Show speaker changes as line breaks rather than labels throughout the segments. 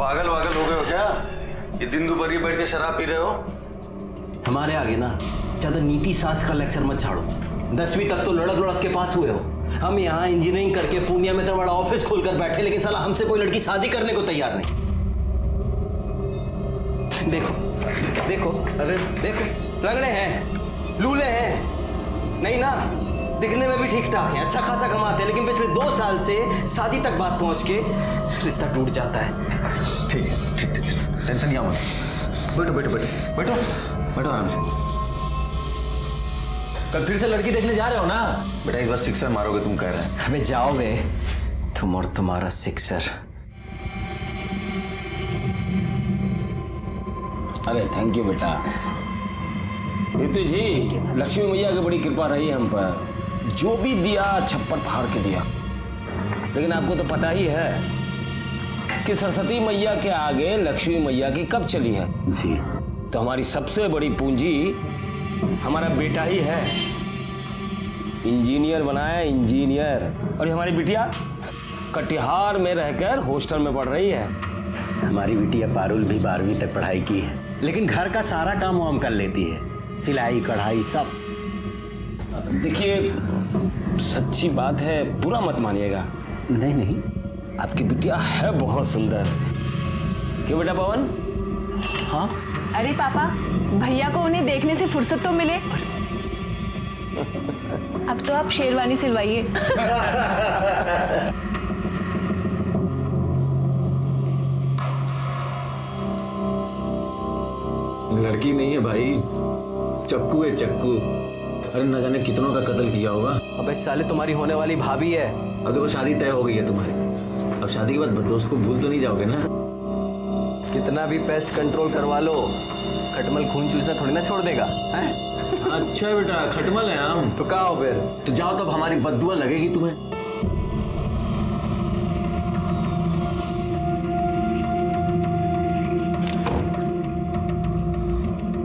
पागल वागल हो गए हो क्या? ये दिन दोपहर बैठ के शराब पी रहे हो?
हमारे आगे ना ज्यादा नीति शास्त्र का लेक्चर मत छाड़ो। 10वीं तक तो लड़क लड़क के पास हुए हो। हम यहाँ इंजीनियरिंग करके पूर्णिया में तो बड़ा ऑफिस खोलकर बैठे, लेकिन साला हमसे कोई लड़की शादी करने को तैयार नहीं। देखो देखो, अरे देखो, लंगड़े हैं, लूले हैं, नहीं ना, दिखने में भी ठीक ठाक है, अच्छा खासा कमाते हैं, लेकिन पिछले 2 साल से शादी तक बात पहुंच के रिश्ता टूट जाता है।
ठीक है, ठीक है, टेंशन नहीं मत। बैठो बैठो बैठो बैठो बैठो आराम से।
कल फिर से लड़की देखने जा रहे हो ना?
बेटा इस बार सिक्सर मारोगे तुम कह रहे हैं।
हमें जाओगे तुम और तुम्हारा सिक्सर।
अरे थैंक यू बेटा। ऋतु जी, लक्ष्मी मैया की बड़ी कृपा रही हम पर, जो भी दिया छप्पर फाड़ के दिया। लेकिन आपको तो पता ही है कि सरस्वती मैया के आगे लक्ष्मी मैया की कब चली है
जी।
तो हमारी सबसे बड़ी पूंजी हमारा बेटा ही है। इंजीनियर बनाया, इंजीनियर। और ये हमारी बिटिया कटिहार में रहकर हॉस्टल में पढ़ रही है।
हमारी बिटिया पारुल भी 12वीं तक पढ़ाई की है, लेकिन घर का सारा काम वाम कर लेती है, सिलाई कढ़ाई सब।
देखिए सच्ची बात है, बुरा मत मानिएगा।
नहीं नहीं,
आपकी बिटिया है बहुत सुंदर। क्यों बेटा पवन?
हाँ
अरे पापा, भैया को उन्हें देखने से फुर्सत तो मिले। अब तो आप शेरवानी सिलवाइए।
लड़की नहीं है भाई, चक्कू है चक्कू। अरे न जाने कितनों का कत्ल किया होगा।
अबे साले, तुम्हारी होने वाली भाभी है।
अब देखो शादी तय हो गई है तुम्हारी, अब शादी के बाद दोस्त को भूल तो नहीं जाओगे ना?
कितना भी पेस्ट कंट्रोल करवा लो, खटमल खून चूसना थोड़ी ना छोड़ देगा है?
अच्छा बेटा, खटमल है हम।
तो कहा हो फिर?
तो जाओ, तब हमारी बद्दुआ लगेगी तुम्हें।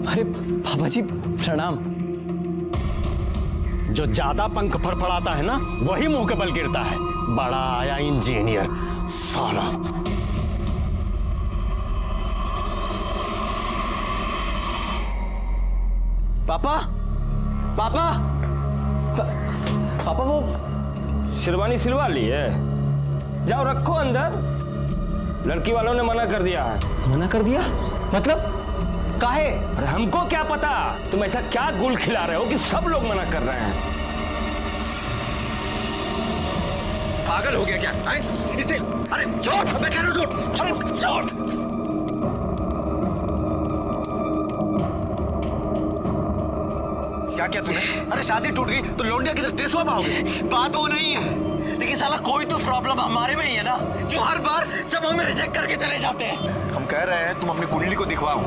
अरे बाबा जी प्रणाम।
जो ज्यादा पंख फड़फड़ाता है ना, वही मुंह के बल गिरता है। बड़ा आया इंजीनियर साला।
पापा पापा पापा, वो
शेरवानी सिलवा ली है? जाओ रखो अंदर। लड़की वालों ने मना कर दिया है।
मना कर दिया? मतलब काहे?
अरे हमको क्या पता, तुम ऐसा क्या गुल खिला रहे हो कि सब लोग मना कर रहे हैं।
पागल हो गया क्या है? इसे अरे छोड़, मैं कह रहा हूं छोड़, अरे छोड़। क्या क्या तूने? अरे शादी टूट गई तो लौंडिया किधर टेसुआ पाओगे? बात वो नहीं है, लेकिन साला कोई तो प्रॉब्लम हमारे में ही है ना, जो हर बार सब हमें रिजेक्ट करके चले जाते हैं।
हम कह रहे हैं तुम अपनी कुंडली को दिखवाओ,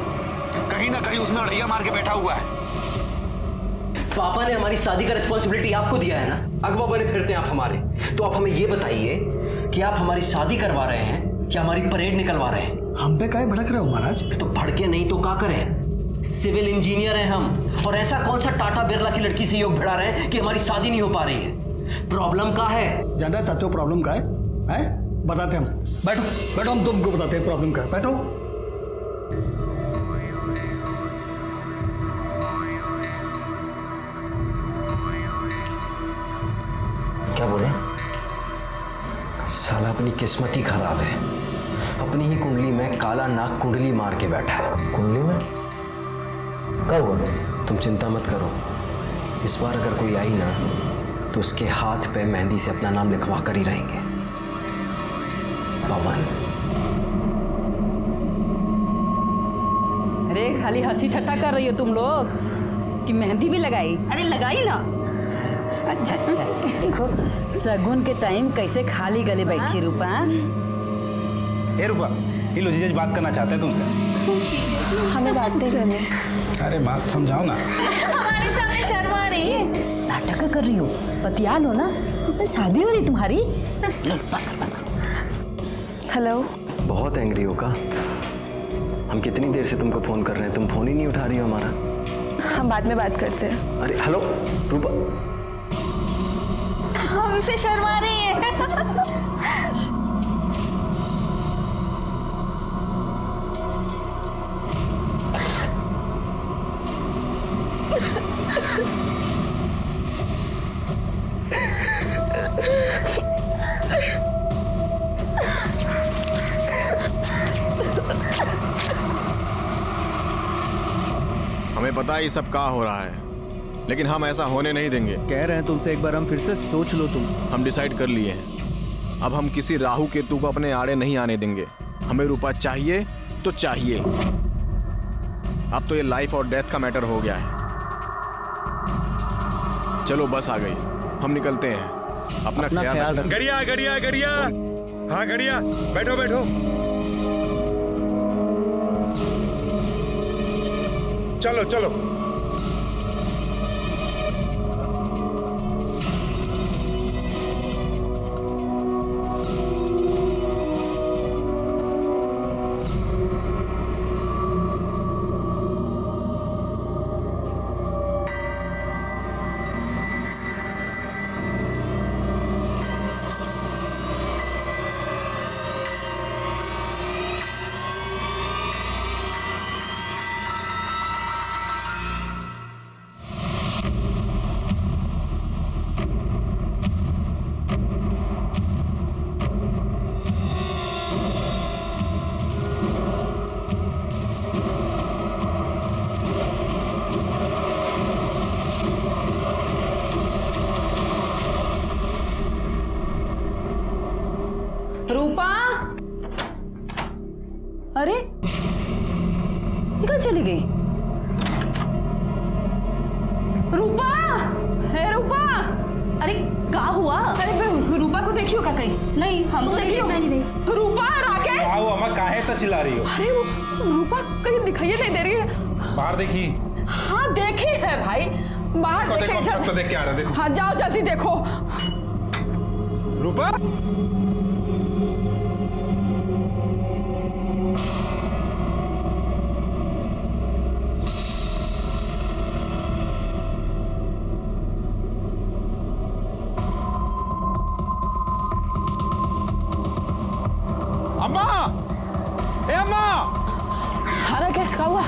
कहीं ना कहीं उसमें अड़ैया मार के बैठा हुआ है।
पापा ने हमारी शादी का रिस्पॉन्सिबिलिटी आपको दिया है ना, अगवा बने फिरते हैं आप हमारे। तो आप हमें ये बताइए कि आप हमारी शादी करवा रहे हैं या हमारी परेड निकलवा रहे हैं?
हम पे काहे भड़क रहे हो महाराज?
तो भड़के नहीं तो क्या करें? सिविल इंजीनियर हैं हम, और ऐसा कौन सा टाटा बिरला की लड़की से योग भिड़ा रहे हैं कि हमारी शादी नहीं हो पा रही है? प्रॉब्लम क्या है?
जानना चाहते हो प्रॉब्लम क्या है? हैं? बताते हम। बैठो बैठो, हम तुमको बताते हैं प्रॉब्लम क्या है। बैठो।
क्या बोले? साला अपनी किस्मत ही खराब है, अपनी ही कुंडली में काला नाग कुंडली मार के बैठा है।
कुंडली में क्या हुआ?
तुम चिंता मत करो, इस बार अगर कोई आई ना तो उसके हाथ पे मेहंदी से अपना नाम लिखवा कर ही रहेंगे, पवन।
अरे खाली हंसी ठट्टा कर रही हो तुम लोग कि मेहंदी भी लगाई? अरे लगाई ना। अच्छा अच्छा, देखो सगुन के टाइम कैसे खाली गले बैठी रूपा।
ए रूपा, ये लो जीजा जी बात करना चाहते हैं तुमसे।
हमें बात नहीं करनी।
अरे बात समझाओ ना।
हमारे सामने शर्मा रही है, नाटक कर रही हो, बतिया लो ना, शादी हो रही तुम्हारी।
हेलो।
बहुत एंग्री हो का? हम कितनी देर से तुमको फोन कर रहे हैं, तुम फोन ही नहीं उठा रही हो हमारा।
हम बाद में बात करते हैं।
अरे हेलो रूपा।
हमसे शर्मा रही है।
हमें पता है ये सब क्या हो रहा है, लेकिन हम ऐसा होने नहीं देंगे।
कह रहे हैं तुमसे एक बार हम फिर से सोच लो तुम।
हम डिसाइड कर लिए हैं, अब हम किसी राहु केतु को अपने आड़े नहीं आने देंगे। हमें रूपा चाहिए तो चाहिए। अब तो ये लाइफ और डेथ का मैटर हो गया है। चलो बस आ गई, हम निकलते हैं। अपना ख्याल रखना।
गड़िया गड़िया गड़िया, हाँ गड़िया, बैठो बैठो। चलो चलो।
रूपा, अरे कहाँ चली गई? रूपा, है रूपा।
अरे क्या हुआ?
अरे रूपा को देखियो का कहीं?
नहीं, हम तो
देखियो नहीं। रूपा, राकेश।
आओ अम्मा, काहे तो चिल्ला रही हो?
अरे वो रूपा कहीं दिखाई नहीं दे रही है।
बाहर देखी?
हाँ देखी है भाई, बाहर
देखो, हम सब तो देख के आ रहे हैं, देखो।
हाँ जाओ जल्दी देखो।
रूपा, अम्मा, ए अम्मा।
हाँ राकेश, क्या हुआ?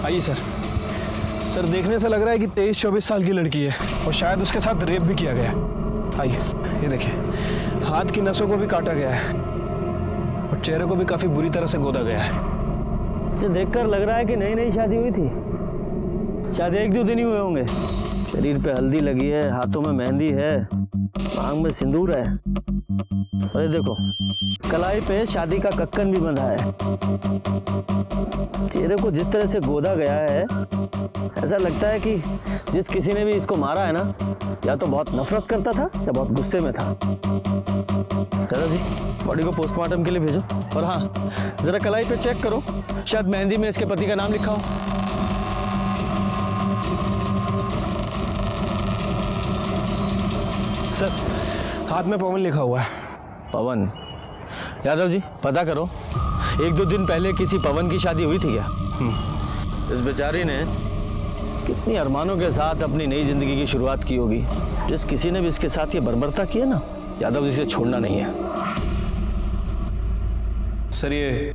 आइए सर। सर देखने से लग रहा है कि 23-24 साल की लड़की है और शायद उसके साथ रेप भी किया गया है। आइए ये देखिए, हाथ की नसों को भी काटा गया है और चेहरे को भी काफी बुरी तरह से गोदा गया है।
इसे देखकर लग रहा है कि नई नई शादी हुई थी। शायद 1-2 दिन ही हुए होंगे। शरीर पे हल्दी लगी है, हाथों में मेहंदी है, मांग में सिंदूर है। अरे देखो, कलाई पे शादी का कक्कन भी बंधा है। चेहरे को जिस तरह से गोदा गया है, ऐसा लगता है कि जिस किसी ने भी इसको मारा है ना, या तो बहुत नफरत करता था या बहुत गुस्से में था। दादाजी, बॉडी को पोस्टमार्टम के लिए भेजो। और हाँ, जरा कलाई पे चेक करो, शायद मेहंदी में इसके पति का नाम लिखा हो।
सर हाथ में पवन लिखा हुआ है।
पवन? यादव जी पता करो, 1-2 दिन पहले किसी पवन की शादी हुई थी क्या? इस बेचारी ने कितनी अरमानों के साथ अपनी नई जिंदगी की शुरुआत की होगी। जिस किसी ने भी इसके साथ ये बर्बरता की है ना, यादव जी से छोड़ना नहीं है।
सर ये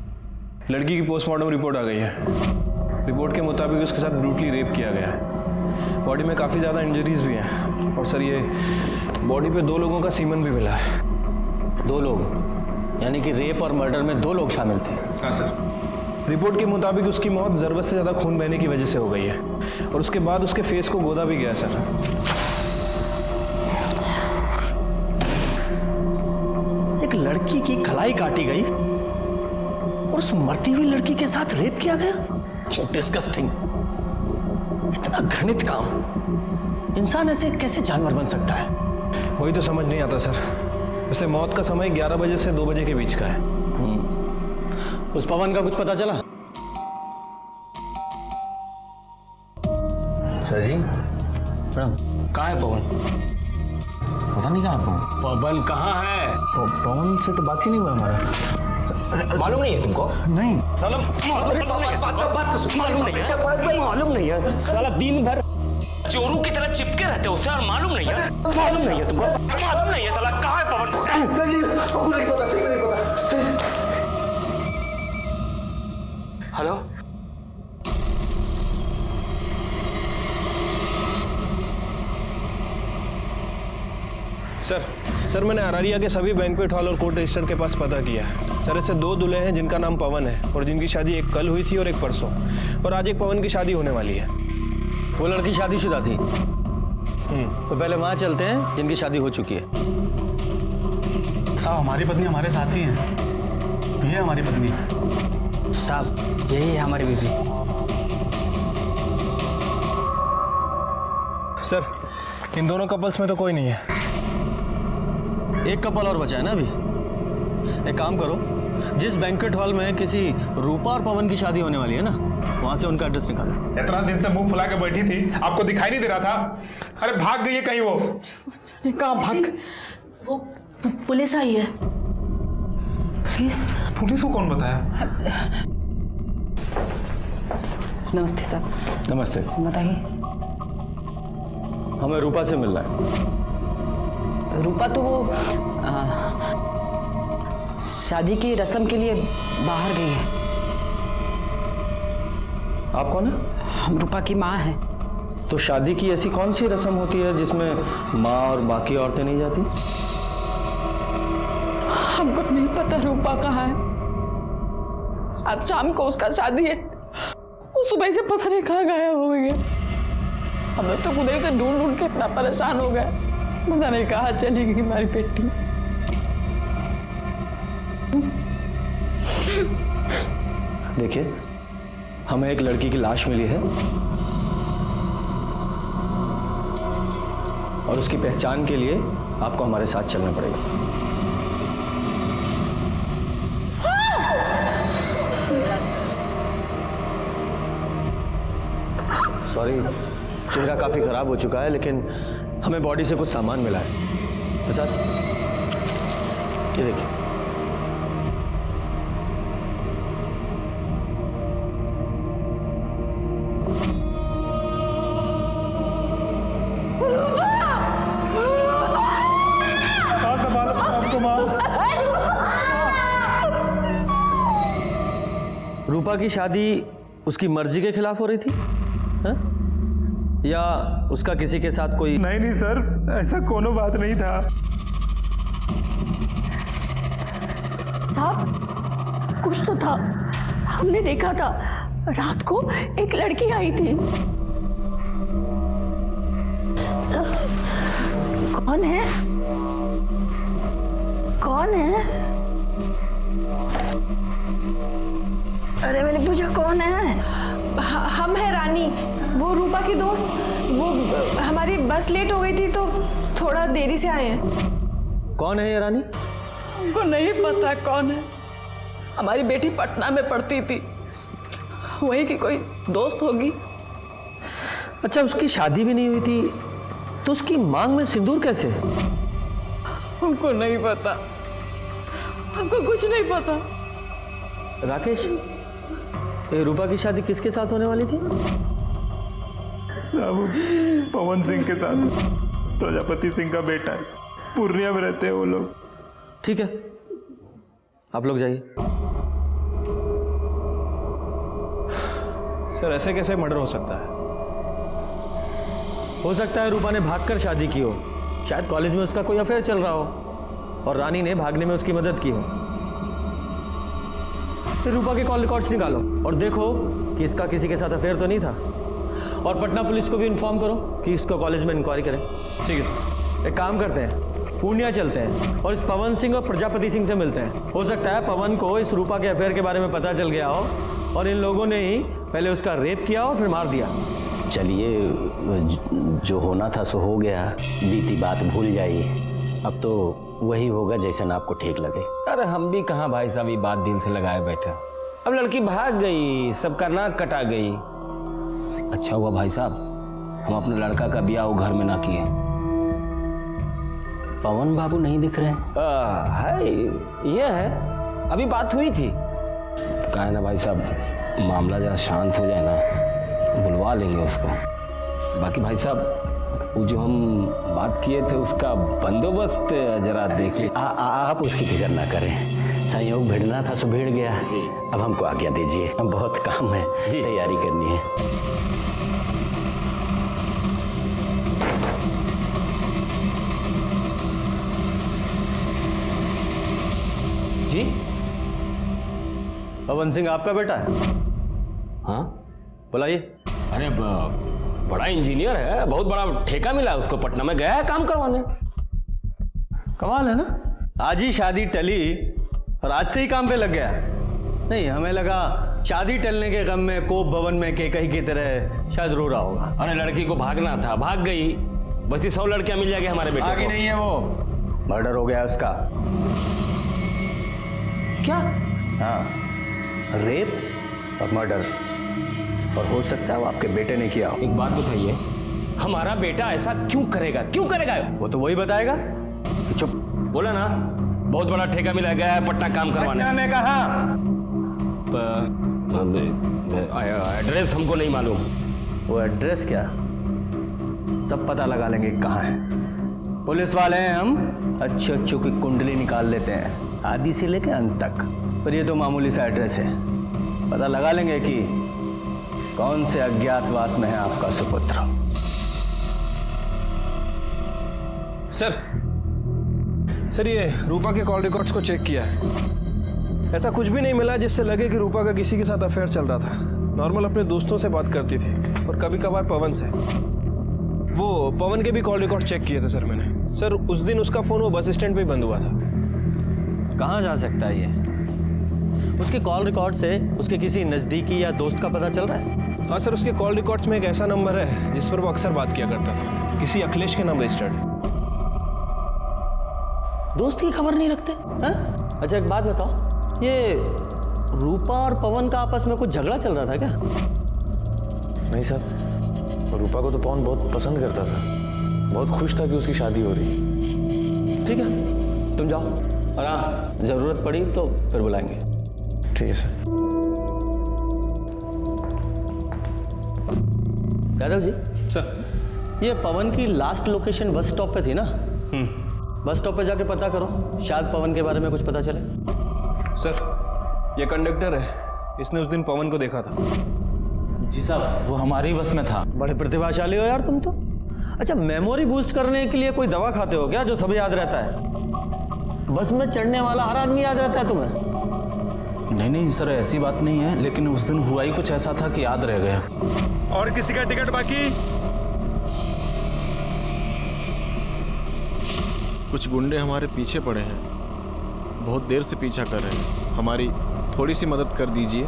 लड़की की पोस्टमार्टम रिपोर्ट आ गई है। रिपोर्ट के मुताबिक उसके साथ ब्रूटली रेप किया गया है। बॉडी में काफ़ी ज़्यादा इंजरीज भी हैं और सर ये बॉडी पे 2 लोगों का सीमन भी मिला है।
2 लोग? यानी कि रेप और मर्डर में 2 लोग शामिल थे?
हाँ सर। रिपोर्ट के मुताबिक उसकी मौत ज़रूरत से ज़्यादा खून बहने की वजह से हो गई है और उसके बाद उसके फेस को गोदा भी गया है सर।
एक लड़की की कलाई काटी गई और उस मरती हुई लड़की के साथ रेप किया गया? डिस्गस्टिंग। इतना घृणित काम। इंसान ऐसे कैसे जानवर बन सकता है?
वही तो समझ नहीं आता सर। वैसे मौत का समय 11 बजे से 2 बजे के बीच का है।
उस पवन का कुछ पता चला?
सर जी मैडम, कहाँ है पवन? पता नहीं कहाँ पवन। पवन कहाँ है?
पवन से तो बात ही नहीं हुआ हमारा।
मालूम नहीं है तुमको?
नहीं
साला मालूम नहीं है। साला दिन भर चोरू की तरह चिपके रहते हो सर, मालूम नहीं है? मालूम नहीं है तुमको? मालूम नहीं है साला कहाँ है पवन?
हेलो
सर मैंने अरारिया के सभी बैंक्वेट हॉल और कोर्ट रजिस्टर के पास पता किया है सर। ऐसे 2 दूल्हे हैं जिनका नाम पवन है और जिनकी शादी एक कल हुई थी और एक परसों, और आज एक पवन की शादी होने वाली है।
वो लड़की शादीशुदा थी। तो पहले वहां चलते हैं जिनकी शादी हो चुकी है।
साहब हमारी पत्नी हमारे साथ ही है, ये हमारी पत्नी है।
साहब यही है हमारी बीवी।
सर इन दोनों कपल्स में तो कोई नहीं है।
एक कपल और बचा है ना अभी। एक काम करो, जिस बैंक्वेट हॉल में किसी रूपा और पवन की शादी होने वाली है ना, वहां से उनका एड्रेस निकालो।
इतना दिन से मुंह फुला के बैठी थी, आपको दिखाई नहीं दे रहा था? अरे भाग गई है कहीं वो।
कहाँ भाग?
वो पुलिस आई है।
पुलिस को कौन बताया?
नमस्ते साहब।
नमस्ते।
बताइए।
हमें रूपा से मिलना है।
रूपा तो वो शादी की रस्म के लिए बाहर गई है।
आप कौन है?
हम रूपा की माँ हैं।
तो शादी की ऐसी कौन सी रस्म होती है जिसमें माँ और बाकी औरतें नहीं जाती?
हमको नहीं पता रूपा कहाँ है। आज शाम को उसका शादी है, वो सुबह से पता नहीं कहाँ गायब हो गई है। हमें तो उधर से ढूंढ ढूंढ के इतना परेशान हो गए, पता नहीं कहाँ चली गई हमारी बेटी।
देखिए, हमें एक लड़की की लाश मिली है और उसकी पहचान के लिए आपको हमारे साथ चलना पड़ेगा। सॉरी, चेहरा काफी खराब हो चुका है, लेकिन हमें बॉडी से कुछ सामान मिला है। प्रसाद, ये देखिए। रूपा की शादी उसकी मर्जी के खिलाफ हो रही थी, है? या उसका किसी के साथ कोई?
नहीं सर, ऐसा कोनो बात नहीं था।
साहब कुछ तो था, हमने देखा था रात को एक लड़की आई थी। कौन है? कौन है? अरे मैंने पूछा कौन है?
हम है रानी, वो रूपा की दोस्त। वो हमारी बस लेट हो गई थी तो थोड़ा देरी से आए हैं।
कौन है ये रानी?
हमको नहीं पता कौन है। हमारी बेटी पटना में पढ़ती थी, वही की कोई दोस्त होगी।
अच्छा, उसकी शादी भी नहीं हुई थी तो उसकी मांग में सिंदूर कैसे?
हमको नहीं पता, हमको कुछ नहीं पता।
राकेश, ये रूपा की शादी किसके साथ होने वाली थी?
साहब, पवन सिंह के साथ। प्रजापति सिंह का बेटा है, पूर्णिया में रहते हैं वो लोग।
ठीक है, आप लोग जाइए।
सर ऐसे कैसे मर्डर हो सकता है?
हो सकता है रूपा ने भागकर शादी की हो, शायद कॉलेज में उसका कोई अफेयर चल रहा हो और रानी ने भागने में उसकी मदद की हो। फिर रूपा के कॉल रिकॉर्ड्स निकालो और देखो कि इसका किसी के साथ अफेयर तो नहीं था, और पटना पुलिस को भी इन्फॉर्म करो कि इसको कॉलेज में इंक्वायरी करें।
ठीक है सर।
एक काम करते हैं, पूर्णिया चलते हैं और इस पवन सिंह और प्रजापति सिंह से मिलते हैं। हो सकता है पवन को इस रूपा के अफेयर के बारे में पता चल गया हो और इन लोगों ने ही पहले उसका रेप किया और फिर मार दिया।
चलिए, जो होना था सो हो गया, बीती बात भूल जाइए। अब तो वही होगा जैसा ना आपको ठीक लगे।
अरे हम भी कहाँ भाई साहब ये बात दिल से लगाए बैठे। अब लड़की भाग गई, सबका नाक कटा गई। अच्छा हुआ भाई साहब हम अपने लड़का का ब्याह वो घर में ना किए।
पवन बाबू नहीं दिख रहे हैं?
है, ये है अभी बात हुई थी।
कहा है ना भाई साहब, मामला जरा शांत हो जाए ना, बुलवा लेंगे उसको। बाकी भाई साहब, वो जो हम बात किए थे उसका बंदोबस्त जरा देखिए।
आप उसकी फिक्र ना करें, संयोग भिड़ना था सो भिड़ गया। अब हमको आज्ञा दीजिए, हम बहुत काम है, तैयारी करनी है।
जी, पवन सिंह आपका बेटा है?
हाँ,
बुलाइए।
अरे बड़ा इंजीनियर है, बहुत बड़ा ठेका मिला है उसको, पटना में गया है काम करवाने।
कमाल है ना, आज ही शादी टली और आज से ही काम पे लग गया। नहीं, हमें लगा शादी टलने के गम में कोप भवन में केकई की तरह शायद रो रहा होगा।
अरे लड़की को भागना था, भाग गई। बची 100 लड़कियां मिल जाएगी हमारे बेटे को।
भागी नहीं है वो, मर्डर हो गया उसका।
क्या?
हाँ, रेप और मर्डर, और हो सकता है वो आपके बेटे ने किया हो।
एक बात बताइए, हमारा बेटा ऐसा क्यों करेगा? क्यों करेगा?
वो तो वही बताएगा।
चुप, बोला ना बहुत बड़ा ठेका मिला गया है पटना काम करवाने।
पटना में कहा?
एड्रेस हमको नहीं मालूम।
वो एड्रेस क्या, सब पता लगा लेंगे कहाँ है। पुलिस वाले हैं हम, अच्छे अच्छों की कुंडली निकाल लेते हैं, आदि से लेकर अंत तक। पर ये तो मामूली सा एड्रेस है, पता लगा लेंगे कि कौन से अज्ञातवास में है आपका सुपुत्र।
सर ये रूपा के कॉल रिकॉर्ड्स को चेक किया है, ऐसा कुछ भी नहीं मिला जिससे लगे कि रूपा का किसी के साथ अफेयर चल रहा था। नॉर्मल अपने दोस्तों से बात करती थी और कभी कभार पवन से। वो पवन के भी कॉल रिकॉर्ड चेक किए थे सर मैंने। सर उस दिन उसका फ़ोन वो बस स्टैंड पे ही बंद हुआ था।
कहाँ जा सकता है ये? उसके कॉल रिकॉर्ड से उसके किसी नज़दीकी या दोस्त का पता चल रहा है?
हाँ सर, उसके कॉल रिकॉर्ड्स में एक ऐसा नंबर है जिस पर वो अक्सर बात किया करता था, किसी अखिलेश के नाम रजिस्टर्ड है।
दोस्त की खबर नहीं रखते हैं? अच्छा एक बात बताओ, ये रूपा और पवन का आपस में कुछ झगड़ा चल रहा था क्या?
नहीं सर, रूपा को तो पवन बहुत पसंद करता था, बहुत खुश था कि उसकी शादी हो रही।
ठीक है, तुम जाओ, और हाँ जरूरत पड़ी तो फिर बुलाएंगे।
ठीक है सर।
यादव जी सर, ये पवन की लास्ट लोकेशन बस स्टॉप पे थी ना? बस स्टॉप पे जाके पता करो, शायद पवन के बारे में कुछ पता चले।
सर ये कंडक्टर है, इसने उस दिन पवन को देखा था।
जी साहब, वो हमारी बस में था।
बड़े प्रतिभाशाली हो यार तुम तो। अच्छा, मेमोरी बूस्ट करने के लिए कोई दवा खाते हो क्या जो सब याद रहता है? बस में चढ़ने वाला हर आदमी याद रहता है तुम्हें?
नहीं सर, ऐसी बात नहीं है, लेकिन उस दिन हुआ ही कुछ ऐसा था कि याद रह गया।
और किसी का टिकट बाकी?
कुछ गुंडे हमारे पीछे पड़े हैं, बहुत देर से पीछा कर रहे हैं, हमारी थोड़ी सी मदद कर दीजिए।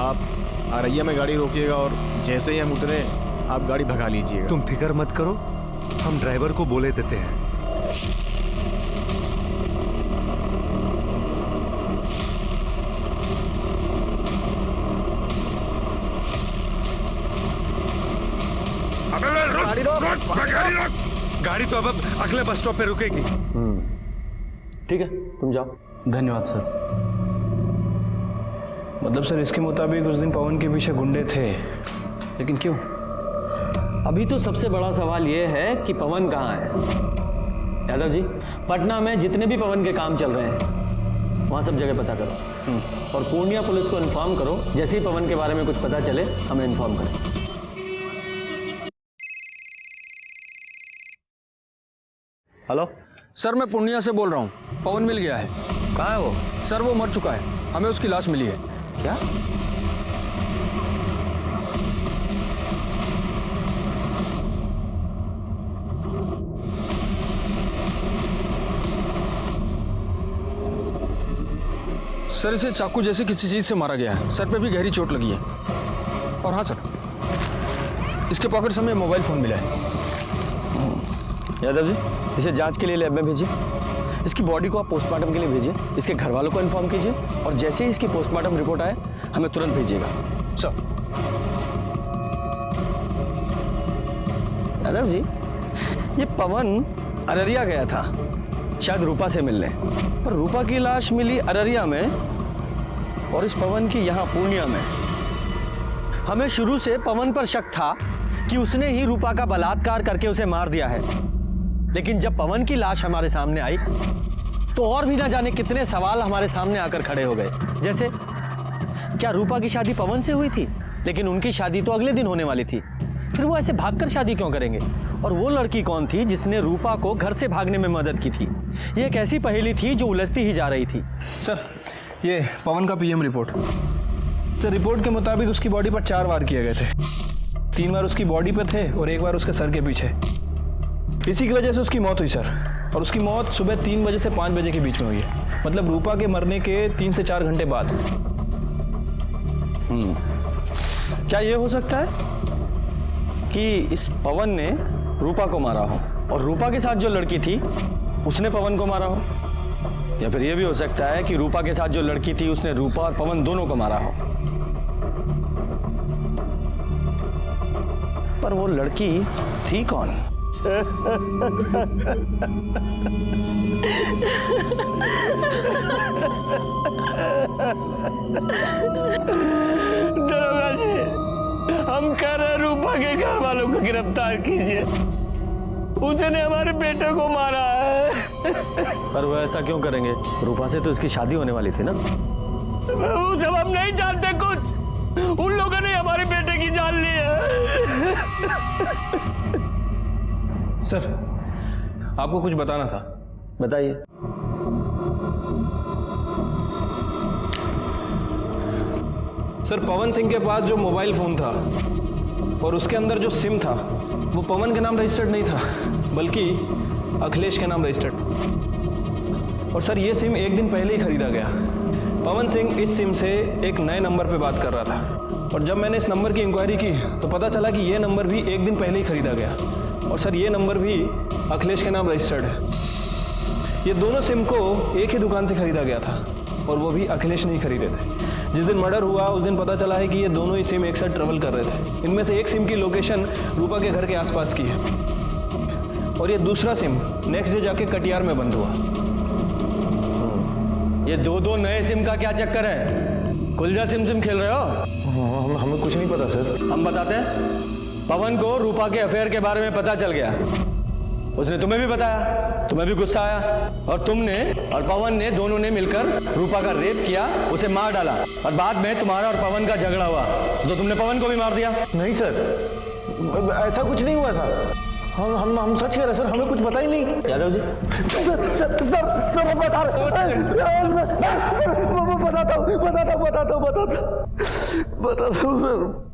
आप आरैया में गाड़ी रोकिएगा और जैसे ही हम उतरे आप गाड़ी भगा लीजिएगा।
तुम फिक्र मत करो, हम ड्राइवर को बोले देते हैं। गाड़ी तो अब अगले बस स्टॉप पे रुकेगी।
ठीक है, तुम जाओ।
धन्यवाद सर।
मतलब सर इसके मुताबिक उस दिन पवन के पीछे गुंडे थे, लेकिन क्यों?
अभी तो सबसे बड़ा सवाल यह है कि पवन कहाँ है। यादव जी, पटना में जितने भी पवन के काम चल रहे हैं वहाँ सब जगह पता करो, और पूर्णिया पुलिस को इन्फॉर्म करो, जैसे ही पवन के बारे में कुछ पता चले हमें इन्फॉर्म करें।
हेलो
सर, मैं पूर्णिया से बोल रहा हूँ। पवन मिल गया है।
कहाँ है वो?
सर वो मर चुका है, हमें उसकी लाश मिली है।
क्या?
सर इसे चाकू जैसे किसी चीज से मारा गया है, सर पे भी गहरी चोट लगी है। और हाँ सर, इसके पॉकेट से हमें मोबाइल फोन मिला है।
यादव जी, इसे जांच के लिए लैब में भेजिए। इसकी बॉडी को आप पोस्टमार्टम के लिए भेजिए, इसके घर वालों को इन्फॉर्म कीजिए, और जैसे ही इसकी पोस्टमार्टम रिपोर्ट आए हमें तुरंत भेजिएगा।
सर।
यादव जी, ये पवन अररिया गया था, शायद रूपा से मिलने, पर रूपा की लाश मिली अररिया में और इस पवन की यहाँ पूर्णिया में। हमें शुरू से पवन पर शक था कि उसने ही रूपा का बलात्कार करके उसे मार दिया है, लेकिन जब पवन की लाश हमारे सामने आई तो और भी ना जाने कितने सवाल हमारे सामने आकर खड़े हो गए। जैसे क्या रूपा की शादी पवन से हुई थी, लेकिन उनकी शादी तो अगले दिन होने वाली थी, फिर वो ऐसे भागकर शादी क्यों करेंगे? और वो लड़की कौन थी जिसने रूपा को घर से भागने में मदद की थी? ये एक ऐसी पहेली थी जो उलझती ही जा रही थी।
सर, ये पवन का पीएम रिपोर्ट। सर, रिपोर्ट के मुताबिक उसकी बॉडी पर 4 वार किए गए थे। 3 बार उसकी बॉडी पर थे और 1 बार उसके सर के पीछे। इसी की वजह से उसकी मौत हुई सर, और उसकी मौत सुबह 3 बजे से 5 बजे के बीच में हुई है, मतलब रूपा के मरने के 3 से 4 घंटे बाद।
क्या ये हो सकता है कि इस पवन ने रूपा को मारा हो और रूपा के साथ जो लड़की थी उसने पवन को मारा हो? या फिर ये भी हो सकता है कि रूपा के साथ जो लड़की थी उसने रूपा और पवन दोनों को मारा हो? पर वो लड़की थी कौन?
दरोगा जी, हम कह रहे रूपा के घर वालों को गिरफ्तार कीजिए, उसने हमारे बेटे को मारा है।
पर वो ऐसा क्यों करेंगे? रूपा से तो इसकी शादी होने वाली थी ना।
जब हम नहीं जानते कुछ, उन लोगों ने हमारे बेटे की जान ली है।
सर, आपको कुछ बताना था।
बताइए।
सर, पवन सिंह के पास जो मोबाइल फोन था और उसके अंदर जो सिम था वो पवन के नाम रजिस्टर्ड नहीं था, बल्कि अखिलेश के नाम रजिस्टर्ड। और सर, ये सिम 1 दिन पहले ही खरीदा गया। पवन सिंह इस सिम से एक नए नंबर पे बात कर रहा था, और जब मैंने इस नंबर की इंक्वायरी की तो पता चला कि ये नंबर भी 1 दिन पहले ही खरीदा गया, और सर ये नंबर भी अखिलेश के नाम रजिस्टर्ड है। ये दोनों सिम को एक ही दुकान से खरीदा गया था, और वो भी अखिलेश नहीं खरीदे थे। जिस दिन मर्डर हुआ उस दिन पता चला है कि ये दोनों ही सिम एक साथ ट्रेवल कर रहे थे। इनमें से एक सिम की लोकेशन रूपा के घर के आसपास की है, और ये दूसरा सिम नेक्स्ट डे जाके कटिहार में बंद हुआ।
ये 2 नए सिम का क्या चक्कर है? कुलजा सिम खेल रहे हो?
हमें कुछ नहीं पता सर।
हम बताते हैं। पवन को रूपा के अफेयर के बारे में पता चल गया, उसने तुम्हें भी बताया, तुम्हें भी गुस्सा आया, और तुमने और पवन ने दोनों ने मिलकर रूपा का रेप किया, उसे मार डाला, और बाद में तुम्हारा और पवन का झगड़ा हुआ तो तुमने पवन को भी मार दिया।
नहीं सर, ऐसा कुछ नहीं हुआ था। हम सच कह रहे सर, हमें कुछ पता ही नहीं।
यादव जी,
सर मैं बता रहा हूँ सर।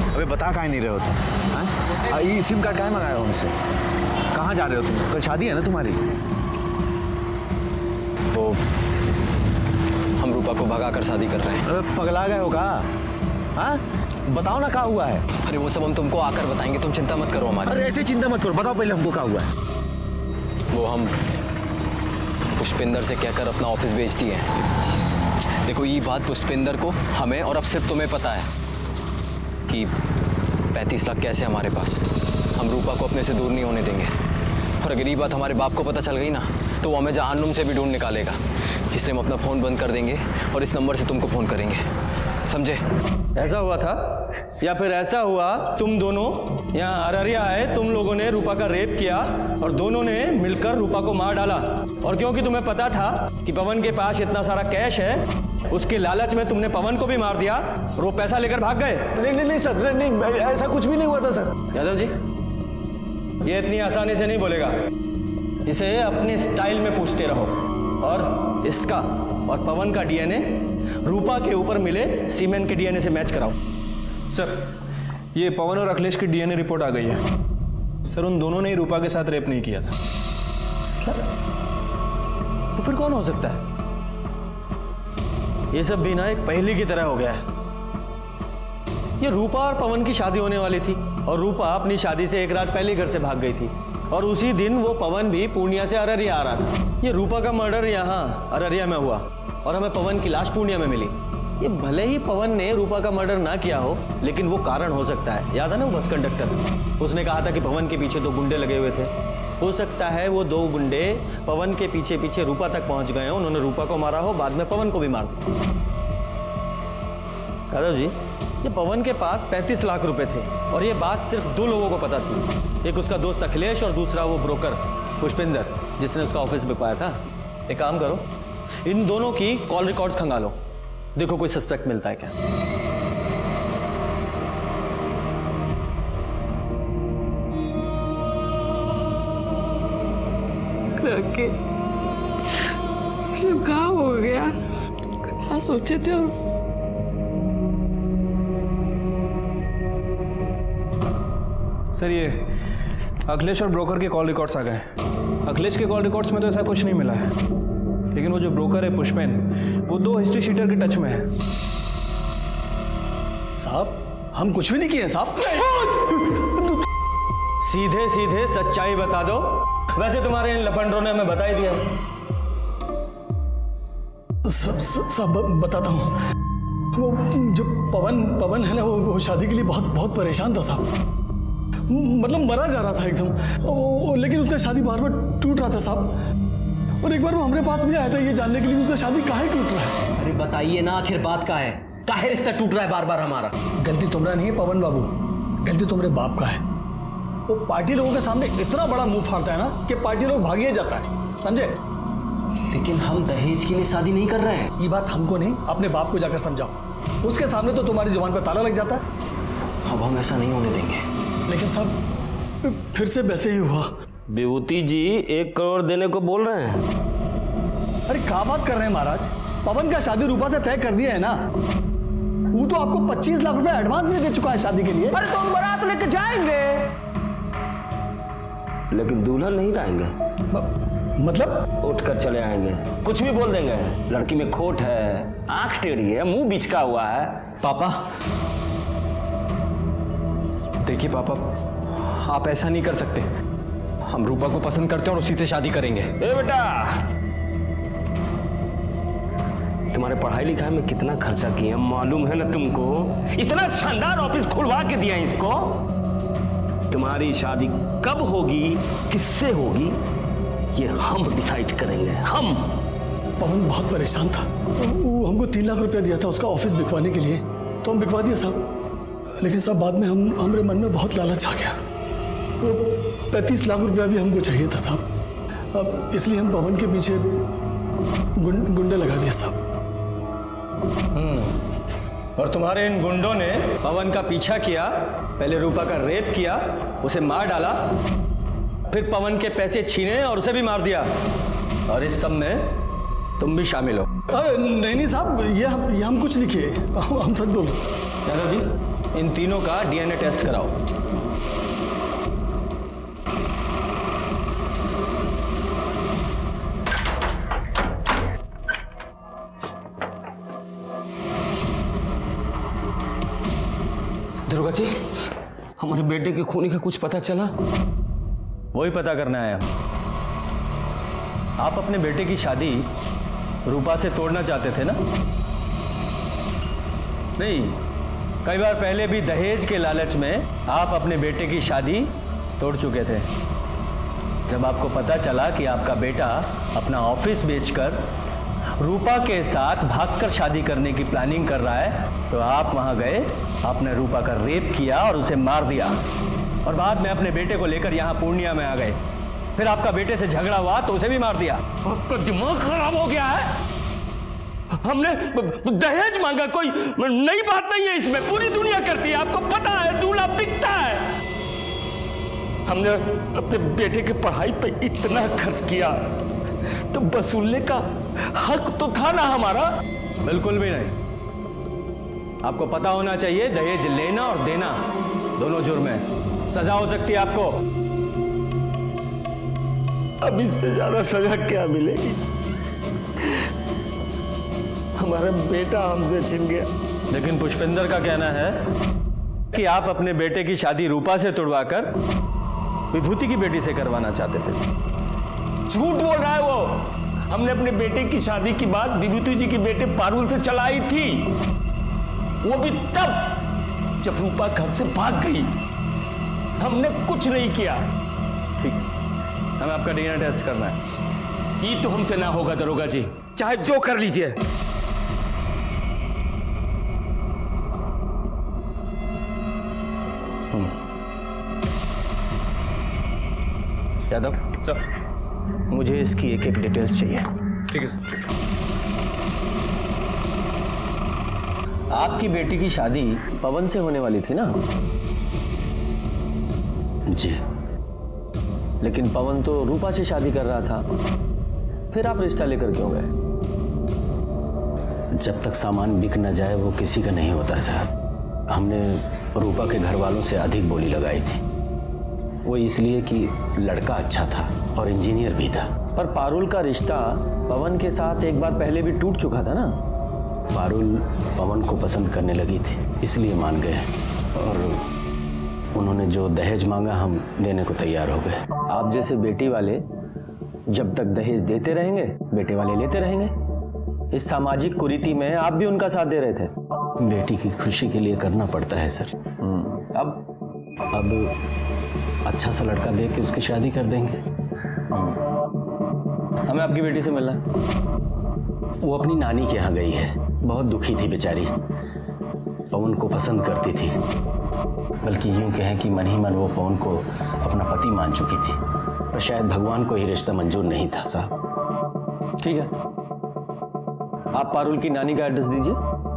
अबे बता काहे नहीं रहे हो तुम? ये सिम कार्ड काहे मंगाया हो हमसे? कहाँ जा रहे हो तुम? कल शादी है ना तुम्हारी?
तो हम रूपा को भगा कर शादी कर रहे हैं।
अबे पगला गए हो का? हाँ, बताओ ना क्या हुआ है।
अरे वो सब हम तुमको आकर बताएंगे, तुम चिंता मत करो हमारी।
अरे ऐसे चिंता मत करो, बताओ पहले हमको क्या हुआ है।
वो हम पुष्पिंदर से कहकर अपना ऑफिस बेच दिए। देखो ये बात पुष्पिंदर को, हमें और अब सिर्फ तुम्हें पता है कि 35 लाख कैसे हमारे पास। हम रूपा को अपने से दूर नहीं होने देंगे, और अगर ये बात हमारे बाप को पता चल गई ना तो वो हमें जहन्नुम से भी ढूंढ निकालेगा। इसलिए हम अपना फ़ोन बंद कर देंगे और इस नंबर से तुमको फ़ोन करेंगे, समझे?
ऐसा हुआ था, या फिर ऐसा हुआ तुम दोनों यहाँ अररिया आए, तुम लोगों ने रूपा का रेप किया और दोनों ने मिलकर रूपा को मार डाला, और क्योंकि तुम्हें पता था कि पवन के पास इतना सारा कैश है, उसके लालच में तुमने पवन को भी मार दिया और वो पैसा लेकर भाग गए।
नहीं सर, नहीं, ऐसा कुछ भी नहीं हुआ था सर।
यादव जी, ये इतनी आसानी से नहीं बोलेगा, इसे अपने स्टाइल में पूछते रहो, और इसका और पवन का डीएनए रूपा के ऊपर मिले सीमेंट के डीएनए से मैच कराओ।
सर, ये पवन और अखिलेश की डीएनए रिपोर्ट आ गई है। सर, उन दोनों ने ही रूपा के साथ रेप नहीं किया था।
क्या? तो फिर कौन हो सकता है? ये सब भी ना एक पहेली की तरह हो गया है। ये रूपा और पवन की शादी होने वाली थी, और रूपा अपनी शादी से 1 रात पहले घर से भाग गई थी, और उसी दिन वो पवन भी पूर्णिया से अररिया आ रहा था। ये रूपा का मर्डर यहाँ अररिया में हुआ, और हमें पवन की लाश पूर्णिया में मिली। ये भले ही पवन ने रूपा का मर्डर ना किया हो, लेकिन वो कारण हो सकता है। याद है ना वो बस कंडक्टर, उसने कहा था कि पवन के पीछे 2 गुंडे लगे हुए थे, हो सकता है वो दो गुंडे पवन के पीछे पीछे रूपा तक पहुंच गए हो, उन्होंने रूपा को मारा हो, बाद में पवन को भी मार दिया। यादव जी, ये पवन के पास 35 लाख रुपए थे और ये बात सिर्फ 2 लोगों को पता थी, एक उसका दोस्त अखिलेश और दूसरा वो ब्रोकर पुष्पिंदर जिसने उसका ऑफिस बिकवाया था। एक काम करो, इन दोनों की कॉल रिकॉर्ड्स खंगालो, देखो कोई सस्पेक्ट मिलता है क्या।
राकेश, सब कहाँ हो गया? क्या सोचे थे?
सर ये अखिलेश और ब्रोकर के कॉल रिकॉर्ड्स आ गए। अखिलेश के कॉल रिकॉर्ड्स में तो ऐसा कुछ नहीं मिला है, लेकिन वो जो ब्रोकर है पुष्पेन, वो 2 हिस्ट्री शीटर के टच में है।
साहब हम कुछ भी नहीं किए साहब।
सीधे सीधे सच्चाई बता दो। वैसे तुम्हारे इन लफंडरों ने हमें बता ही दिया।
सब बताता हूँ। वो जो पवन है ना, वो शादी के लिए बहुत परेशान था साहब। मतलब मरा जा रहा था एकदम, लेकिन उसका शादी बार बार टूट रहा था साहब। और एक बार वो हमारे पास भी आया था ये जानने के लिए उसका शादी काहे टूट रहा है।
अरे बताइए ना, आखिर बात का है, काहे रिश्ता टूट रहा है बार बार हमारा?
गलती तुम्हारा नहीं है पवन बाबू, गलती तुम्हारे बाप का है। वो पार्टी लोगों के सामने इतना बड़ा मुंह फाड़ता है ना कि पार्टी लोग भागिए जाता है, समझे?
लेकिन हम दहेज के लिए शादी नहीं कर रहे हैं।
ये बात हमको नहीं, अपने बाप को जाकर समझाओ। उसके सामने तो तुम्हारी जुबान पर ताला लग जाता है।
अब हम ऐसा नहीं होने देंगे।
लेकिन सब फिर से वैसे ही हुआ।
विभूति जी 1 करोड़ देने को बोल रहे हैं।
अरे क्या बात कर रहे हैं महाराज, पवन का शादी रूपा से तय कर दिया है ना। वो तो आपको 25 लाख रुपए एडवांस भी दे चुका है शादी के लिए।
अरे तो हम बारात लेके जाएंगे,
लेकिन दुल्हन नहीं लाएंगे।
मतलब
उठ कर चले आएंगे, कुछ भी बोल देंगे। लड़की में खोट है, आंख टेढ़ी है, मुंह बिचका हुआ है।
पापा देखिए, पापा आप ऐसा नहीं कर सकते। हम रूपा को पसंद करते हैं और उसी से शादी करेंगे।
ए बेटा, तुम्हारे पढ़ाई लिखाई में कितना खर्चा किए मालूम है ना तुमको? इतना शानदार ऑफिस खुलवा के दिया इसको। तुम्हारी शादी कब होगी, किससे होगी, ये हम डिसाइड करेंगे। हम।
पवन बहुत परेशान था, वो हमको 3 लाख रुपया दिया था उसका ऑफिस बिकवाने के लिए, तो हम बिकवा दिया साहब। लेकिन साहब बाद में हमारे मन में बहुत लालच आ गया। वो 35 लाख रुपया भी हमको चाहिए था साहब। अब इसलिए हम पवन के पीछे गुंडे लगा दिए साहब।
और तुम्हारे इन गुंडों ने पवन का पीछा किया, पहले रूपा का रेप किया, उसे मार डाला, फिर पवन के पैसे छीने और उसे भी मार दिया। और इस सब में तुम भी शामिल हो।
अरे नहीं साहब, ये हम कुछ नहीं किए, हम सच बोल रहे साहब।
यादव जी, इन तीनों का डीएनए टेस्ट कराओ।
दरोगा जी, हमारे बेटे के खूनी का कुछ पता चला?
वही पता करना है। आप अपने बेटे की शादी रूपा से तोड़ना चाहते थे ना? नहीं, कई बार पहले भी दहेज के लालच में आप अपने बेटे की शादी तोड़ चुके थे। जब आपको पता चला कि आपका बेटा अपना ऑफिस बेचकर रूपा के साथ भागकर शादी करने की प्लानिंग कर रहा है, तो आप वहां गए, आपने रूपा का रेप किया और उसे मार दिया, और बाद में अपने बेटे को लेकर यहाँ पूर्णिया में आ गए। फिर आपका बेटे से झगड़ा हुआ तो उसे भी मार दिया।
आपका दिमाग खराब हो गया है? हमने दहेज मांगा, कोई नई बात नहीं है इसमें, पूरी दुनिया करती है, आपको पता है, दूल्हा बिकता है। हमने अपने बेटे के पढ़ाई पे इतना खर्च किया, तो वसूलने का हक तो था ना हमारा?
बिल्कुल भी नहीं। आपको पता होना चाहिए, दहेज लेना और देना दोनों जुर्म है, सजा हो सकती है आपको।
अब इससे ज्यादा सजा क्या मिलेगी? हमारा बेटा हमसे छिन गया।
लेकिन पुष्पिंदर का कहना है कि आप अपने बेटे की शादी रूपा से तुड़वाकर विभूति की बेटी से करवाना चाहते थे।
झूठ बोल रहा है वो। हमने अपने बेटे की शादी की बात विभूति जी के बेटे पारुल से चलाई थी, वो भी तब जब रूपा घर से भाग गई। हमने कुछ नहीं किया।
हमें आपका डीएनए टेस्ट करना है।
ये तो हमसे ना होगा दरोगा जी, चाहे जो कर लीजिए।
यादव
सर,
मुझे इसकी एक एक डिटेल्स चाहिए।
ठीक है सर।
आपकी बेटी की शादी पवन से होने वाली थी ना?
जी।
लेकिन पवन तो रूपा से शादी कर रहा था, फिर आप रिश्ता लेकर क्यों गए?
जब तक सामान बिक न जाए वो किसी का नहीं होता साहब। हमने रूपा के घर वालों से अधिक बोली लगाई थी, वो इसलिए कि लड़का अच्छा था और इंजीनियर भी था।
पर पारुल का रिश्ता पवन के साथ एक बार पहले भी टूट चुका था ना?
पारुल पवन को पसंद करने लगी थी, इसलिए मान गए, और उन्होंने जो दहेज मांगा हम देने को तैयार हो गए।
आप जैसे बेटी वाले जब तक दहेज देते रहेंगे, बेटे वाले लेते रहेंगे। इस सामाजिक कुरीति में आप भी उनका साथ दे रहे थे।
बेटी की खुशी के लिए करना पड़ता है सर। अब अच्छा सा लड़का देख के उसकी शादी कर देंगे।
हमें आपकी बेटी से मिलना है।
वो अपनी नानी के यहाँ गई है, बहुत दुखी थी बेचारी, पवन को पसंद करती थी, बल्कि यूं कहें कि मन ही मन वो पवन को अपना पति मान चुकी थी, पर शायद भगवान को ही रिश्ता मंजूर नहीं था साहब।
ठीक है, आप पारुल की नानी का एड्रेस दीजिए,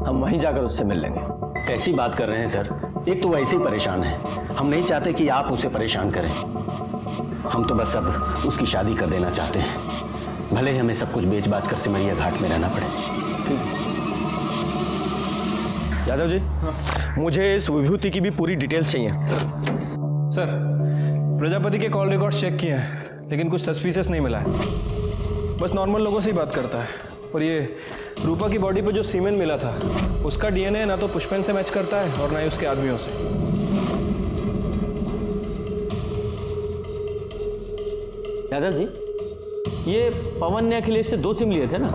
हम वहीं जाकर उससे मिल लेंगे।
कैसी बात कर रहे हैं सर, एक तो वैसे ही परेशान है, हम नहीं चाहते कि आप उसे परेशान करें। हम तो बस अब उसकी शादी कर देना चाहते हैं, भले ही हमें सब कुछ बेच बाच कर सिमरिया घाट में रहना पड़े।
यादव जी, मुझे इस विभूति की भी पूरी डिटेल्स चाहिए।
सर, प्रजापति के कॉल रिकॉर्ड चेक किए हैं, लेकिन कुछ सस्पिशियस नहीं मिला है। बस नॉर्मल लोगों से ही बात करता है। और ये रूपा की बॉडी पे जो सीमेन मिला था, उसका डीएनए ना तो पुष्पेन से मैच करता है और ना ही उसके आदमियों से।
यादव जी, ये पवन ने अखिलेश से 2 सिम लिए थे ना,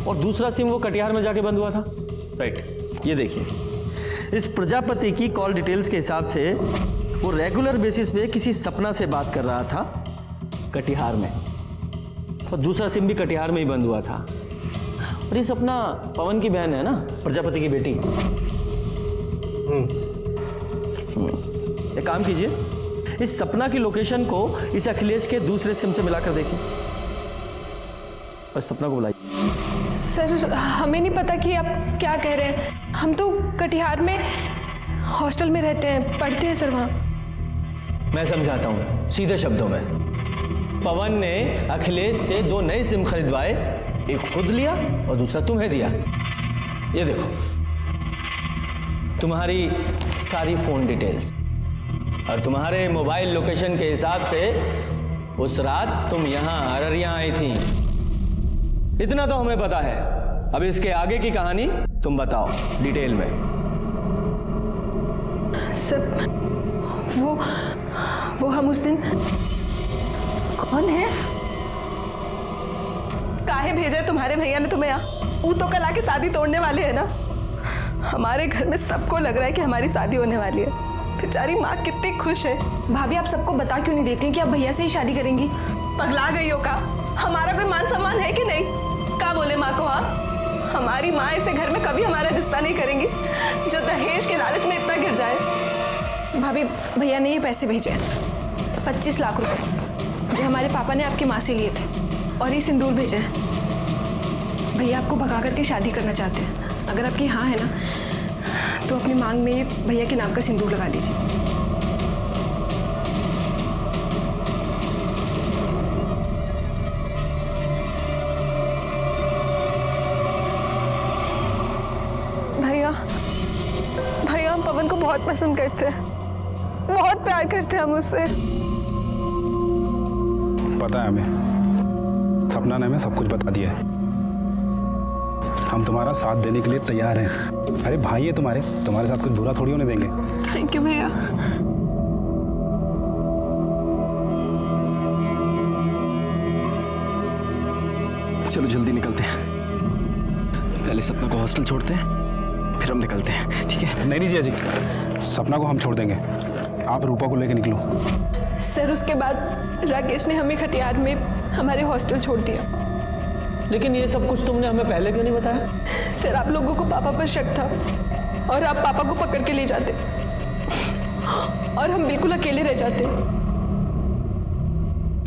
और दूसरा सिम वो कटिहार में जाके बंद हुआ था। राइट, ये देखिए, इस प्रजापति की कॉल डिटेल्स के हिसाब से वो रेगुलर बेसिस पे किसी सपना से बात कर रहा था कटिहार में, और दूसरा सिम भी कटिहार में ही बंद हुआ था। और ये सपना पवन की बहन है ना, प्रजापति की बेटी। एक काम कीजिए, इस सपना की लोकेशन को इस अखिलेश के दूसरे सिम से मिलाकर देखिए और सपना को बुलाइए।
सर, हमें नहीं पता कि आप क्या कह रहे हैं। हम तो कटिहार में हॉस्टल में रहते हैं, पढ़ते हैं सर वहाँ।
मैं समझाता हूँ सीधे शब्दों में। पवन ने अखिलेश से 2 नए सिम खरीदवाए, एक खुद लिया और दूसरा तुम्हें दिया। ये देखो, तुम्हारी सारी फोन डिटेल्स और तुम्हारे मोबाइल लोकेशन के हिसाब से उस रात तुम यहाँ अररिया आई थी। इतना तो हमें पता है, अब इसके आगे की कहानी तुम बताओ डिटेल में।
सर, वो हम उस दिन।
कौन है?
काहे भेजा है तुम्हारे भैया ने तुम्हें यहाँ? वो तो कल आके शादी तोड़ने वाले हैं ना। हमारे घर में सबको लग रहा है कि हमारी शादी होने वाली है। बेचारी माँ कितनी खुश है।
भाभी, आप सबको बता क्यों नहीं देती कि आप भैया से ही शादी करेंगी?
पगला गई हो का? हमारा कोई मान सम्मान है कि नहीं? क्या बोले माँ को? हाँ, हमारी माँ ऐसे घर में कभी हमारा रिश्ता नहीं करेंगी जो दहेज के लालच में इतना गिर जाए।
भाभी, भैया ने ये पैसे भेजे हैं, 25 लाख रुपए, जो हमारे पापा ने आपकी माँ से लिए थे, और ये सिंदूर भेजा है। भैया आपको भगा करके शादी करना चाहते हैं। अगर आपकी हाँ है ना, तो अपनी मांग में ये भैया के नाम का सिंदूर लगा लीजिए।
भैया, हम पवन को बहुत पसंद करते हैं, बहुत प्यार करते हैं हम उससे।
पता है हमें, सपना ने हमें सब कुछ बता दिया है। हम तुम्हारा साथ देने के लिए तैयार हैं। अरे भाई है तुम्हारे साथ कुछ बुरा थोड़ी होने देंगे।
थैंक यू भैया।
चलो जल्दी निकलते हैं, पहले सपना को हॉस्टल छोड़ते हैं, फिर हम निकलते हैं। ठीक है?
नहीं जिया जी, सपना को हम छोड़ देंगे, आप रूपा को लेके निकलो।
सर उसके बाद राकेश ने हमें खटियार में हमारे हॉस्टल छोड़ दिया।
लेकिन ये सब कुछ तुमने हमें पहले क्यों नहीं बताया?
सर आप लोगों को पापा पर शक था और आप पापा को पकड़ के ले जाते और हम बिल्कुल अकेले रह जाते।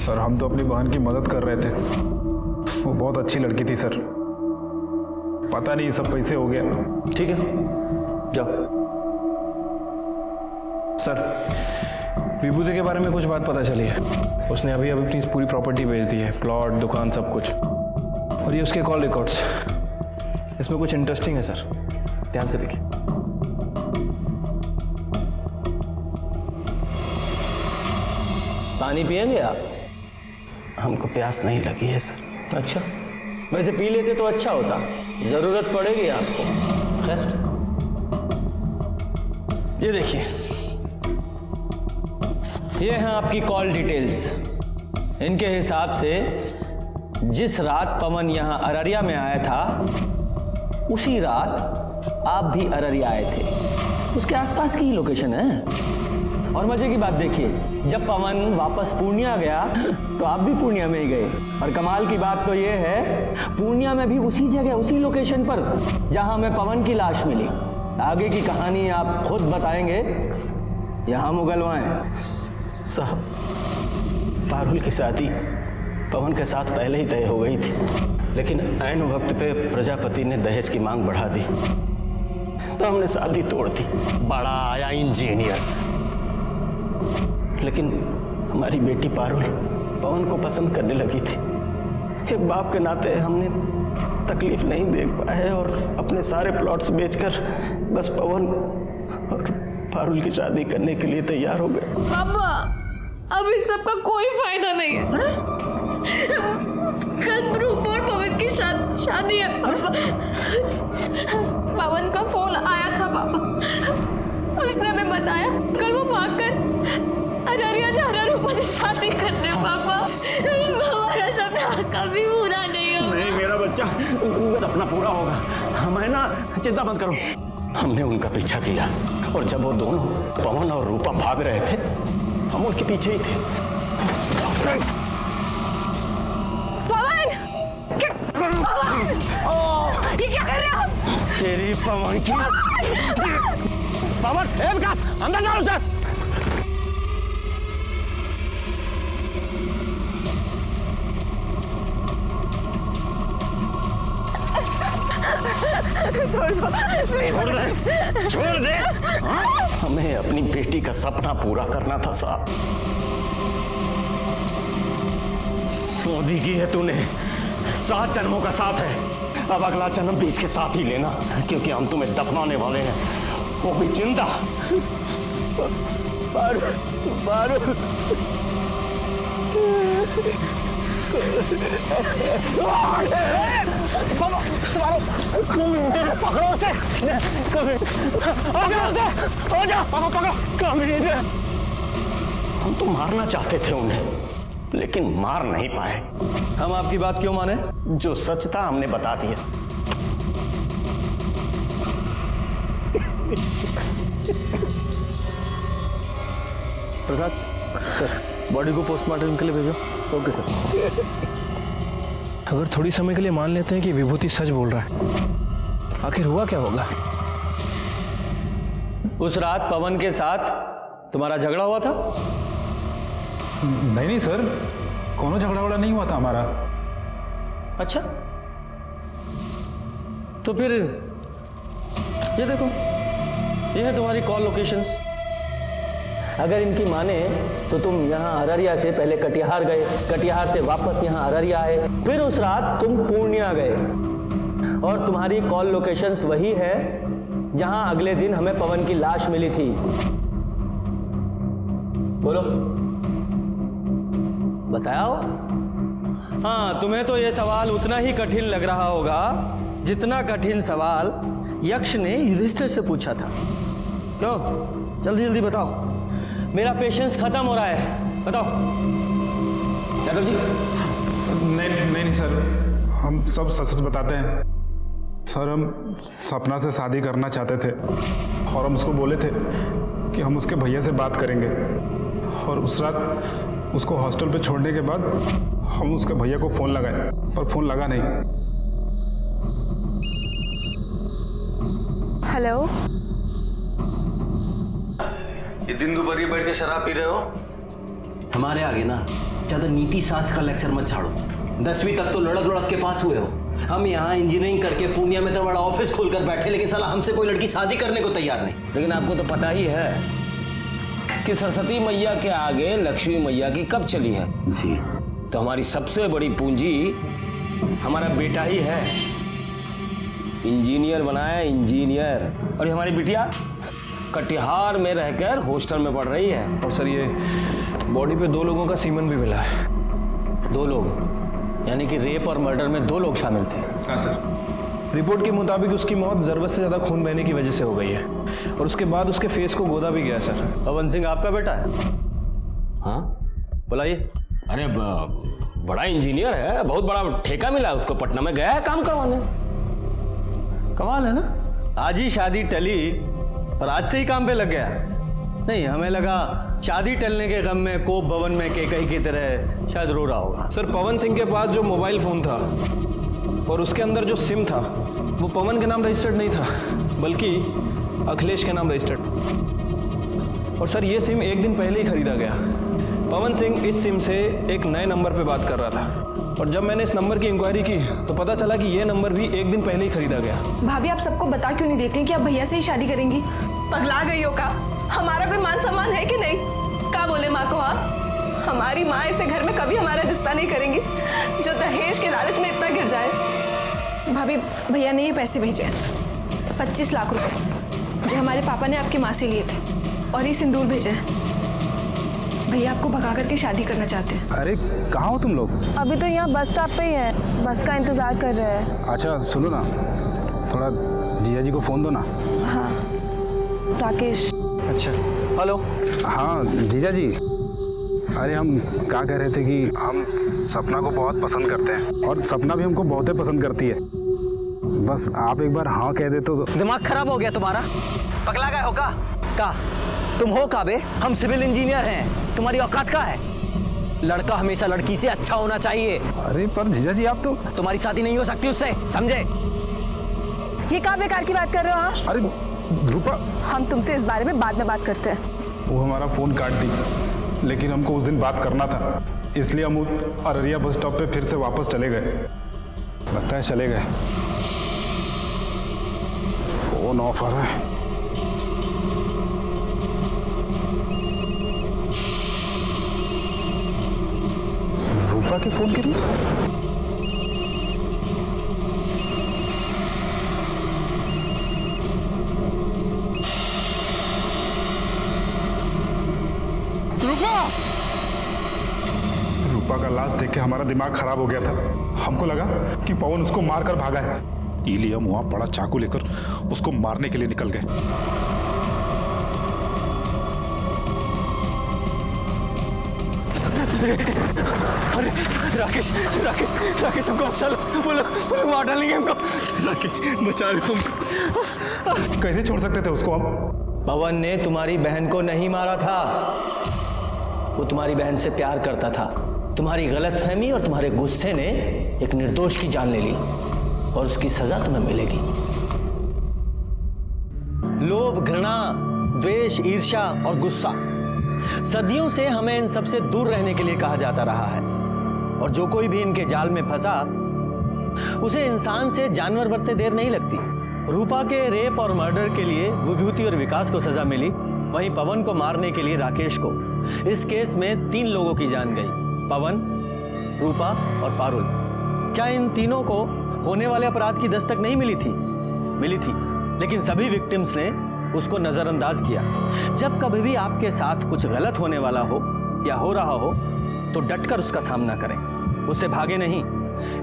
सर हम तो अपनी बहन की मदद कर रहे थे, वो बहुत अच्छी लड़की थी सर, पता नहीं सब कैसे हो गया।
ठीक है जाओ।
सर विभूति के बारे में कुछ बात पता चली है। उसने अभी अपनी पूरी प्रॉपर्टी बेच दी है, प्लॉट, दुकान, सब कुछ। और ये उसके कॉल रिकॉर्ड्स, इसमें कुछ इंटरेस्टिंग है सर, ध्यान से देखिए।
पानी पिएंगे आप?
हमको प्यास नहीं लगी है सर।
अच्छा, वैसे पी लेते तो अच्छा होता, जरूरत पड़ेगी आपको। खैर ये देखिए, ये हैं आपकी कॉल डिटेल्स। इनके हिसाब से जिस रात पवन यहां अररिया में आया था उसी रात आप भी अररिया आए थे, उसके आसपास की ही लोकेशन है। और मजे की बात देखिए, जब पवन वापस पूर्णिया गया तो आप भी पूर्णिया में ही गए। और कमाल की बात तो ये है, पूर्णिया में भी उसी जगह, उसी लोकेशन पर जहां हमें पवन की लाश मिली। आगे की कहानी आप खुद बताएंगे, यहां मुगलवाएं।
साहब, पारुल की शादी पवन के साथ पहले ही तय हो गई थी, लेकिन ऐन वक्त पे प्रजापति ने दहेज की मांग बढ़ा दी तो हमने शादी तोड़ दी। बड़ा आया इंजीनियर, लेकिन हमारी बेटी पारुल पवन को पसंद करने लगी थी। एक बाप के नाते हमने तकलीफ नहीं देख पाए और अपने सारे प्लॉट्स बेचकर बस पवन और पारुल की शादी करने के लिए तैयार हो गए।
पापा, अब इन सब का कोई फायदा नहीं है। अरे कल रूप और पवन की शादी है पापा। पवन का फोन आया था पापा, उसने हमें बताया कल वो भागकर अररिया जा रहा रूपा से शादी करने। पापा हमारा सपना कभी पूरा नहीं होगा।
नहीं मेरा बच्चा, सपना पूरा होगा, हमें ना चिंता मत करो। हमने उनका पीछा किया और जब वो दोनों पवन और रूपा भाग रहे थे हम उनके पीछे ही थे।
पवन! ये क्या कर रहे हो आप?
तेरी पवन की पवन, ए विकास अंदर डालो सर।
छोड़ दो,
छोड़ दे। हमें अपनी बेटी का सपना पूरा करना था साहब। शादी की है तूने, 7 जन्मों का साथ है, अब अगला जन्म भी इसके साथ ही लेना, क्योंकि हम तुम्हें दफनाने वाले हैं, वो भी जिंदा। पकड़ो उसे, हम तो मारना चाहते थे उन्हें, लेकिन मार नहीं पाए।
हम आपकी बात क्यों माने?
जो सच था हमने बता दिया।
प्रसाद सर, बॉडी को पोस्टमार्टम के लिए भेजो। Okay sir.
अगर थोड़ी समय के लिए मान लेते हैं कि विभूति सच बोल रहा है, आखिर हुआ क्या होगा?
उस रात पवन के साथ तुम्हारा झगड़ा हुआ था?
नहीं सर, कोनो झगड़ा वगड़ा नहीं हुआ था हमारा।
अच्छा, तो फिर ये देखो, ये है तुम्हारी कॉल लोकेशंस। अगर इनकी माने तो तुम यहाँ अररिया से पहले कटिहार गए, कटिहार से वापस यहाँ अररिया आए, फिर उस रात तुम पूर्णिया गए, और तुम्हारी कॉल लोकेशंस वही है जहां अगले दिन हमें पवन की लाश मिली थी। बोलो, बताओ। हाँ, तुम्हें तो यह सवाल उतना ही कठिन लग रहा होगा जितना कठिन सवाल यक्ष ने युधिष्ठिर से पूछा था। लो जल्दी जल्दी बताओ, मेरा पेशेंस खत्म हो रहा है, बताओ। यादव जी।
नहीं सर, हम सब सच सच बताते हैं सर। हम सपना से शादी करना चाहते थे और हम उसको बोले थे कि हम उसके भैया से बात करेंगे, और उस रात उसको हॉस्टल पे छोड़ने के बाद हम उसके भैया को फ़ोन लगाए, पर फ़ोन लगा नहीं।
हेलो,
ये दिन दोपहर बैठ के शराब पी रहे हो?
हमारे आगे ना ज्यादा नीति शास्त्र का लेक्चर मत झाड़ो। 10वीं तक तो लड़क के पास हुए हो। हम यहाँ इंजीनियरिंग करके पूर्णिया में तो बड़ा ऑफिस खोलकर बैठे, लेकिन साला हमसे कोई लड़की शादी करने को तैयार नहीं।
लेकिन आपको तो पता ही है कि सरस्वती मैया के आगे लक्ष्मी मैया की कब चली है
जी।
तो हमारी सबसे बड़ी पूंजी हमारा बेटा ही है। इंजीनियर बनाया इंजीनियर, और हमारी बिटिया कटिहार में रहकर हॉस्टल में पढ़ रही है।
और सर, ये बॉडी पे 2 लोगों का सीमन भी मिला है।
2 लोग, यानी कि रेप और मर्डर में 2 लोग शामिल थे।
हाँ सर। रिपोर्ट के मुताबिक उसकी मौत ज़रूरत से ज़्यादा खून बहने की वजह से हो गई है, और उसके बाद उसके फेस को गोदा भी गया। सर,
पवन सिंह आपका बेटा है?
हाँ,
बुलाइए।
अरे बड़ा इंजीनियर है, बहुत बड़ा ठेका मिला उसको, पटना में गया है काम करवाने।
कमाल है ना, आज ही शादी टली और आज से ही काम पे लग गया। नहीं, हमें लगा शादी टलने के गम में कोप भवन में केकई की तरह शायद रो रहा होगा।
सर, पवन सिंह के पास जो मोबाइल फ़ोन था और उसके अंदर जो सिम था वो पवन के नाम रजिस्टर्ड नहीं था, बल्कि अखिलेश के नाम रजिस्टर्ड। और सर, ये सिम 1 दिन पहले ही खरीदा गया। पवन सिंह इस सिम से एक नए नंबर पे बात कर रहा था, और जब मैंने इस नंबर की इंक्वायरी की तो पता चला कि ये नंबर भी 1 दिन पहले ही खरीदा गया।
भाभी, आप सबको बता क्यों नहीं देती कि आप भैया से ही शादी करेंगी?
पगला गई हो का? हमारा कोई मान सम्मान है कि नहीं? क्या बोले माँ को? हाँ, हमारी माँ ऐसे घर में कभी हमारा रिश्ता नहीं करेंगी जो दहेज के लालच में इतना गिर जाए।
भाभी, भैया ने ये पैसे भेजे हैं, 25 लाख रुपए, जो हमारे पापा ने आपकी माँ से लिए थे, और ये सिंदूर भेजे हैं। भैया आपको भगा करके शादी करना चाहते हैं।
अरे कहाँ हो तुम लोग?
अभी तो यहाँ बस स्टॉप पे ही है, बस का इंतजार कर रहे हैं।
अच्छा सुनो ना, थोड़ा जीजा जी को फ़ोन दो ना।
हाँ, राकेश।
अच्छा, हेलो।
हाँ जीजा जी, अरे हम क्या कह रहे थे कि हम सपना को बहुत पसंद करते हैं, और सपना भी हमको बहुत पसंद करती है। बस आप एक बार हाँ कह दे तो।
दिमाग खराब हो गया तुम्हारा? पगला गए हो का? तुम हो का बे? हम सिविल इंजीनियर हैं, तुम्हारी औकात का है? लड़का हमेशा लड़की से अच्छा होना चाहिए।
अरे पर जीजा जी, आप तो।
तुम्हारी शादी नहीं हो सकती उससे, समझे?
ये क्या बेकार की बात कर रहे हो? हाँ,
अरे रूपा,
हम तुमसे इस बारे में बाद में बात करते हैं।
वो हमारा फ़ोन काट दी, लेकिन हमको उस दिन बात करना था, इसलिए हम अररिया बस स्टॉप पे फिर से वापस चले गए। लगता है चले गए। फ़ोन ऑफ आ रहा है। रूपा के फ़ोन के लिए। रूपा का लाश देख के हमारा दिमाग खराब हो गया था। हमको लगा कि पवन उसको मारकर भागा है, इसलिए हम वहां बड़ा चाकू लेकर उसको मारने के लिए निकल गए।
अरे राकेश, राकेश, राकेश, हमको बचा लो, वो लोग मार डालेंगे हमको। राकेश बचा लो हमको।
कैसे छोड़ सकते थे उसको हम?
पवन ने तुम्हारी बहन को नहीं मारा था, वो तुम्हारी बहन से प्यार करता था। तुम्हारी गलतफहमी और तुम्हारे गुस्से ने एक निर्दोष की जान ले ली, और उसकी सजा तुम्हें मिलेगी। लोभ, घृणा, द्वेष, ईर्ष्या और गुस्सा सदियों से हमें इन सबसे दूर रहने के लिए कहा जाता रहा है, और जो कोई भी इनके जाल में फंसा उसे इंसान से जानवर बनते देर नहीं लगती। रूपा के रेप और मर्डर के लिए विभूति और विकास को सजा मिली, वहीं पवन को मारने के लिए राकेश को। इस केस में 3 लोगों की जान गई, पवन, रूपा और पारुल। क्या इन तीनों को होने वाले अपराध की दस्तक नहीं मिली थी? मिली थी, लेकिन सभी विक्टिम्स ने उसको नजरअंदाज किया। जब कभी भी आपके साथ कुछ गलत होने वाला हो या हो रहा हो तो डटकर उसका सामना करें, उससे भागे नहीं।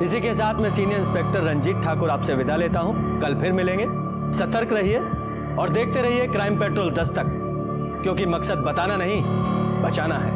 इसी के साथ मैं सीनियर इंस्पेक्टर रंजीत ठाकुर आपसे विदा लेता हूं। कल फिर मिलेंगे। सतर्क रहिए और देखते रहिए क्राइम पेट्रोल 10 तक, क्योंकि मकसद बताना नहीं, बचाना है।